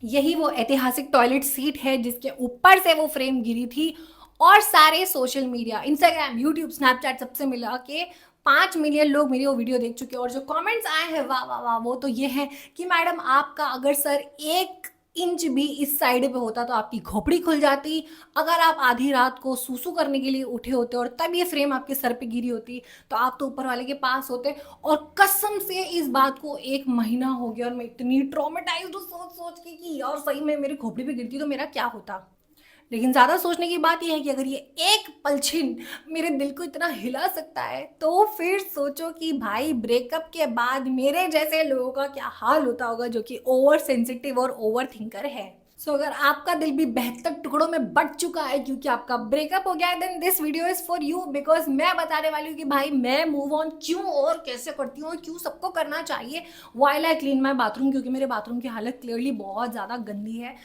यही वो ऐतिहासिक टॉयलेट सीट है जिसके ऊपर से वो फ्रेम गिरी थी। और सारे social media, Instagram, YouTube, Snapchat सबसे मिला के 5 मिलियन लोग मेरी वो वीडियो देख चुके हैं। और जो कमेंट्स आए हैं वाह वाह वाह, वो तो ये है कि मैडम आपका अगर सर 1 इंच भी इस साइड पे होता तो आपकी खोपड़ी खुल जाती। अगर आप आधी रात को सूसू करने के लिए उठे होते और तब ये फ्रेम आपके सर पे गिरी होती तो आप तो ऊपर वाले के पास होते। और कसम से इस बात को 1 महीना हो गया और मैं इतनी ट्रॉमेटाइज्ड हूँ सोच सोच के कि यार सही में मेरी खोपड़ी पे गिरती तो मेरा क्या होता। लेकिन ज्यादा सोचने की बात यह है कि अगर ये एक पलछिन मेरे दिल को इतना हिला सकता है तो फिर सोचो कि भाई ब्रेकअप के बाद मेरे जैसे लोगों का क्या हाल होता होगा जो कि ओवर सेंसिटिव और ओवर थिंकर है। अगर आपका दिल भी 72 टुकड़ों में बट चुका है क्योंकि आपका ब्रेकअप हो गया है, then this video is for you. Because मैं बताने वाली हूँ कि भाई मैं मूव ऑन क्यों और कैसे करती हूँ और क्यों सबको करना चाहिए while I clean my bathroom, क्योंकि मेरे बाथरूम की हालत क्लियरली बहुत ज्यादा गंदी है।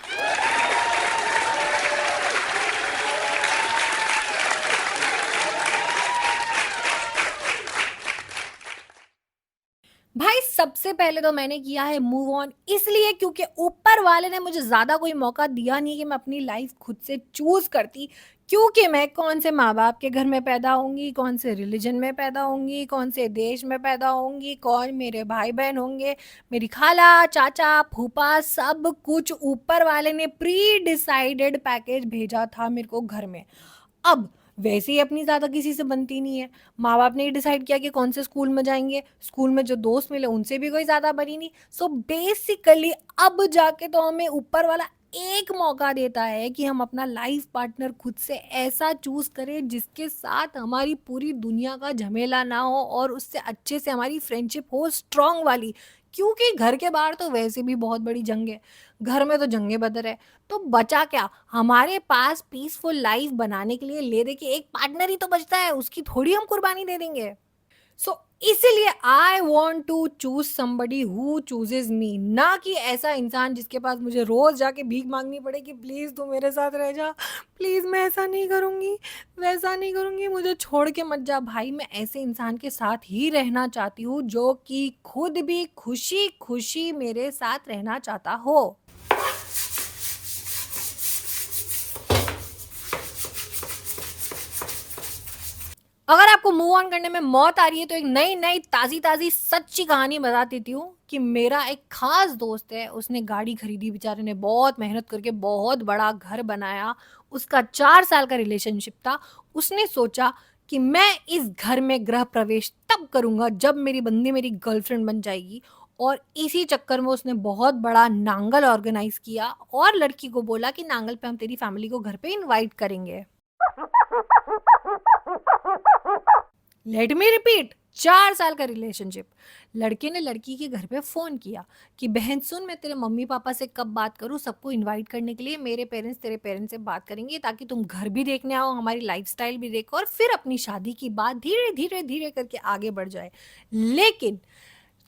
भाई सबसे पहले तो मैंने किया है मूव ऑन इसलिए क्योंकि ऊपर वाले ने मुझे ज्यादा कोई मौका दिया नहीं कि मैं अपनी लाइफ खुद से चूज करती। क्योंकि मैं कौन से माँ बाप के घर में पैदा होंगी, कौन से रिलीजन में पैदा होंगी, कौन से देश में पैदा होंगी, कौन मेरे भाई बहन होंगे, मेरी खाला चाचा फूफा, सब कुछ ऊपर वाले ने प्री डिसाइडेड पैकेज भेजा था मेरे को घर में। अब वैसे ही अपनी ज़्यादा किसी से बनती नहीं है। माँ बाप ने डिसाइड किया कि कौन से स्कूल में जाएंगे, स्कूल में जो दोस्त मिले उनसे भी कोई ज़्यादा बनी नहीं। सो बेसिकली अब जाके तो हमें ऊपर वाला एक मौका देता है कि हम अपना लाइफ पार्टनर खुद से ऐसा चूज करें जिसके साथ हमारी पूरी दुनिया का झमेला ना हो और उससे अच्छे से हमारी फ्रेंडशिप हो, स्ट्रांग वाली। क्योंकि घर के बाहर तो वैसे भी बहुत बड़ी जंग है, घर में तो जंगे बदर है। तो बचा क्या हमारे पास पीसफुल लाइफ बनाने के लिए, ले दे के एक पार्टनर ही तो बचता है, उसकी थोड़ी हम कुर्बानी दे देंगे। सो इसीलिए I want to choose somebody who chooses me, ना कि ऐसा इंसान जिसके पास मुझे रोज जाके भीख मांगनी पड़े कि प्लीज तू मेरे साथ रह जा, प्लीज मैं ऐसा नहीं करूंगी, वैसा नहीं करूंगी, मुझे छोड़ के मत जा। भाई मैं ऐसे इंसान के साथ ही रहना चाहती हूँ जो कि खुद भी खुशी खुशी मेरे साथ रहना चाहता हो। अगर आपको मूव ऑन करने में मौत आ रही है तो एक नई नई ताजी ताजी सच्ची कहानी बता देती हूँ कि मेरा एक खास दोस्त है, उसने गाड़ी खरीदी, बेचारे ने बहुत मेहनत करके बहुत बड़ा घर बनाया। उसका 4 साल का रिलेशनशिप था। उसने सोचा कि मैं इस घर में गृह प्रवेश तब करूंगा जब मेरी बंदी मेरी गर्लफ्रेंड बन जाएगी। और इसी चक्कर में उसने बहुत बड़ा नांगल ऑर्गेनाइज किया और लड़की को बोला कि नांगल पे हम तेरी फैमिली को घर पे इनवाइट करेंगे। लेट मी रिपीट, 4 साल का रिलेशनशिप। लड़के ने लड़की के घर पे फोन किया कि बहन सुन, मैं तेरे मम्मी पापा से कब बात करूं सबको इनवाइट करने के लिए, मेरे पेरेंट्स तेरे पेरेंट्स से बात करेंगे ताकि तुम घर भी देखने आओ, हमारी लाइफस्टाइल भी देखो और फिर अपनी शादी की बात धीरे धीरे धीरे करके आगे बढ़ जाए। लेकिन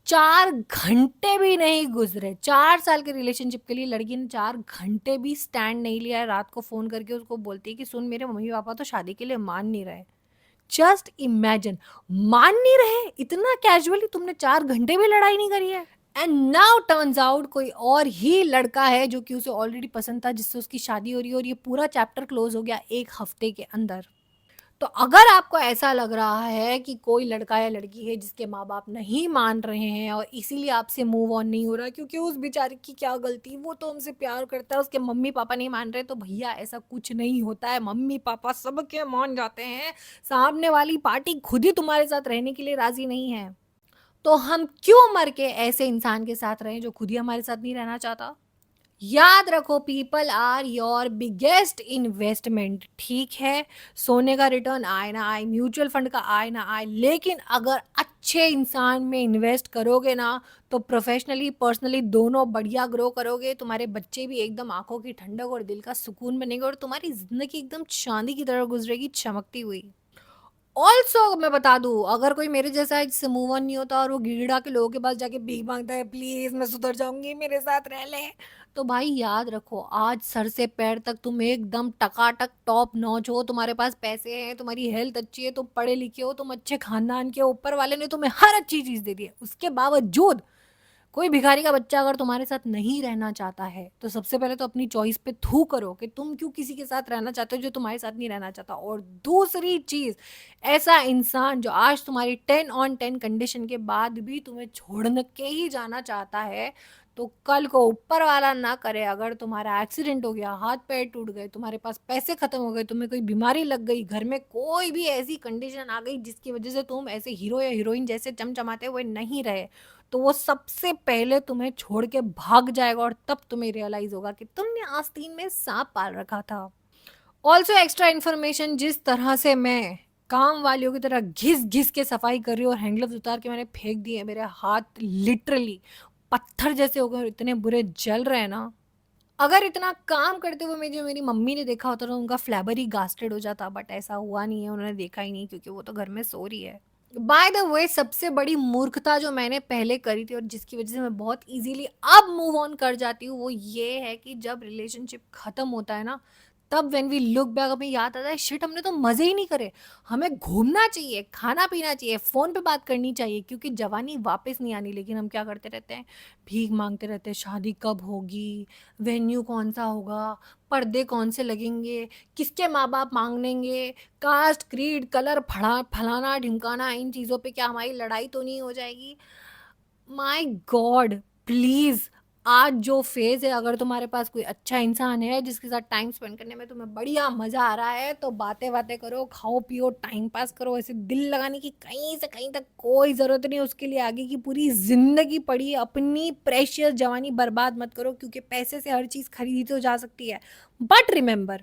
4 घंटे भी नहीं गुजरे, 4 साल के रिलेशनशिप के लिए लड़की ने 4 घंटे भी स्टैंड नहीं लिया। रात को फोन करके उसको बोलती है कि सुन, मेरे मम्मी पापा तो शादी के लिए मान नहीं रहे। जस्ट इमेजिन, मान नहीं रहे, इतना कैजुअली तुमने 4 घंटे भी लड़ाई नहीं करी है। एंड नाउ टर्न्स आउट कोई और ही लड़का है जो कि उसे ऑलरेडी पसंद था, जिससे उसकी शादी हो रही है और ये पूरा चैप्टर क्लोज हो गया 1 हफ्ते के अंदर। तो अगर आपको ऐसा लग रहा है कि कोई लड़का या लड़की है जिसके माँ बाप नहीं मान रहे हैं और इसीलिए आपसे मूव ऑन नहीं हो रहा क्योंकि उस बेचारे की क्या गलती, वो तो हमसे प्यार करता है, उसके मम्मी पापा नहीं मान रहे, तो भैया ऐसा कुछ नहीं होता है। मम्मी पापा सबके मान जाते हैं, सामने वाली पार्टी खुद ही तुम्हारे साथ रहने के लिए राजी नहीं है। तो हम क्यों मर के ऐसे इंसान के साथ रहें जो खुद ही हमारे साथ नहीं रहना चाहता। याद रखो, people are your biggest investment. ठीक है, सोने का रिटर्न आए ना आए, म्यूचुअल फंड का आए ना आए, लेकिन अगर अच्छे इंसान में इन्वेस्ट करोगे ना तो प्रोफेशनली पर्सनली दोनों बढ़िया ग्रो करोगे। तुम्हारे बच्चे भी एकदम आंखों की ठंडक और दिल का सुकून बनेंगे और तुम्हारी जिंदगी एकदम चांदी की तरह गुजरेगी, चमकती हुई। ऑल्सो मैं बता दूं, अगर कोई मेरे जैसा है जिससे मूव ऑन नहीं होता और वो गिड़गिड़ा के लोगों के पास जाके भीख मांगता है प्लीज मैं सुधर जाऊंगी मेरे साथ रह ले, तो भाई याद रखो आज सर से पैर तक तुम एकदम टकाटक टॉप नॉच हो, तुम्हारे पास पैसे हैं, तुम्हारी हेल्थ अच्छी है, तुम पढ़े लिखे हो, तुम अच्छे खानदान के, ऊपर वाले ने तुम्हें हर अच्छी चीज दे दी है, उसके बावजूद कोई भिखारी का बच्चा अगर तुम्हारे साथ नहीं रहना चाहता है तो सबसे पहले तो अपनी चॉइस पे थू करो कि तुम क्यों किसी के साथ रहना चाहते हो जो तुम्हारे साथ नहीं रहना चाहता। और दूसरी चीज, ऐसा इंसान जो आज तुम्हारी 10 on 10 कंडीशन के बाद भी तुम्हें छोड़ के ही जाना चाहता है, तो कल को ऊपर वाला ना करे, अगर तुम्हारा एक्सीडेंट हो गया, हाथ पैर टूट गए, तुम्हारे पास पैसे खत्म हो गए, तुम्हें कोई बीमारी लग गई, घर में कोई भी ऐसी कंडीशन आ गई जिसकी वजह से तुम ऐसे हीरो या हीरोइन जैसे चमचमाते हुए नहीं रहे, तो वो सबसे पहले तुम्हें छोड़ के भाग जाएगा और तब तुम्हें रियलाइज होगा कि तुमने आस्तीन में सांप पाल रखा था। ऑल्सो एक्स्ट्रा इन्फॉर्मेशन, जिस तरह से मैं काम वालियों की तरह घिस घिस के सफाई कर रही हूँ और हैंड ग्लव्स उतार के मैंने फेंक दिए, मेरे हाथ लिटरली पत्थर जैसे हो गए और इतने बुरे जल रहे हैं ना। अगर इतना काम करते हुए मैं जो मेरी मम्मी ने देखा होता तो उनका फ्लैबर ही गास्टेड हो जाता, बट ऐसा हुआ नहीं है, उन्होंने देखा ही नहीं क्योंकि वो तो घर में सो रही है। बाय द वे, सबसे बड़ी मूर्खता जो मैंने पहले करी थी और जिसकी वजह से मैं बहुत इजीली अब मूव ऑन कर जाती हूँ, वो ये है कि जब रिलेशनशिप खत्म होता है ना, तब व्हेन वी लुक बैक हमें याद आता है शिट हमने तो मजे ही नहीं करे। हमें घूमना चाहिए, खाना पीना चाहिए, फोन पे बात करनी चाहिए, क्योंकि जवानी वापस नहीं आनी। लेकिन हम क्या करते रहते हैं, भीख मांगते रहते हैं, शादी कब होगी, वेन्यू कौन सा होगा, पर्दे कौन से लगेंगे, किसके माँ बाप मांगेंगे, कास्ट क्रीड कलर फड़ा फलाना ढिमकाना, इन चीज़ों पे क्या हमारी लड़ाई तो नहीं हो जाएगी। माय गॉड, प्लीज़, आज जो फेज़ है, अगर तुम्हारे पास कोई अच्छा इंसान है जिसके साथ टाइम स्पेंड करने में तुम्हें बढ़िया मज़ा आ रहा है, तो बातें बातें करो, खाओ पियो, टाइम पास करो। ऐसे दिल लगाने की कहीं से कहीं तक कोई ज़रूरत नहीं, उसके लिए आगे की पूरी ज़िंदगी पड़ी है। अपनी प्रेशियस जवानी बर्बाद मत करो, क्योंकि पैसे से हर चीज़ खरीदी तो जा सकती है, बट रिमेंबर,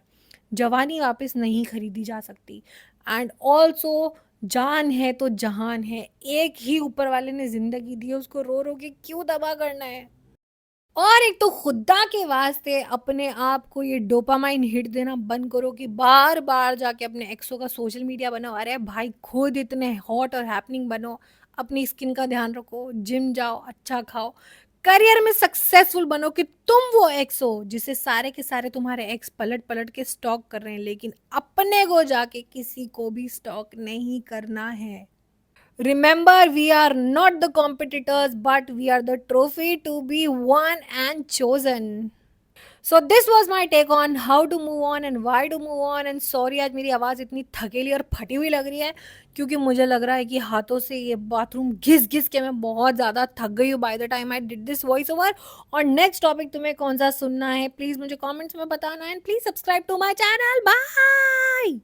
जवानी वापस नहीं खरीदी जा सकती। एंड ऑल्सो, जान है तो जहान है, एक ही ऊपर वाले ने जिंदगी दी है, उसको रो रो के क्यों तबाह करना है। और एक तो खुदा के वास्ते अपने आप को ये डोपामाइन हिट देना बंद करो कि बार बार जाके अपने एक्सो का सोशल मीडिया बनाओ। अरे भाई, खुद इतने हॉट और हैपनिंग बनो, अपनी स्किन का ध्यान रखो, जिम जाओ, अच्छा खाओ, करियर में सक्सेसफुल बनो कि तुम वो एक्स हो जिसे सारे के सारे तुम्हारे एक्स पलट पलट के स्टॉक कर रहे हैं, लेकिन अपने को जाके किसी को भी स्टॉक नहीं करना है। Remember, we are not the competitors, but we are the trophy to be won and chosen. So this was my take on how to move on and why to move on. And sorry, आज मेरी आवाज़ इतनी थकेली और फटी हुई लग रही है, क्योंकि मुझे लग रहा है कि हाथों से ये बाथरूम घिस घिस के मैं बहुत ज़्यादा थक गई हूँ by the time I did this voice over. और नेक्स्ट टॉपिक तुम्हें कौन सा सुनना है, प्लीज़ मुझे कमेंट्स में बताना, and please subscribe to my channel. Bye.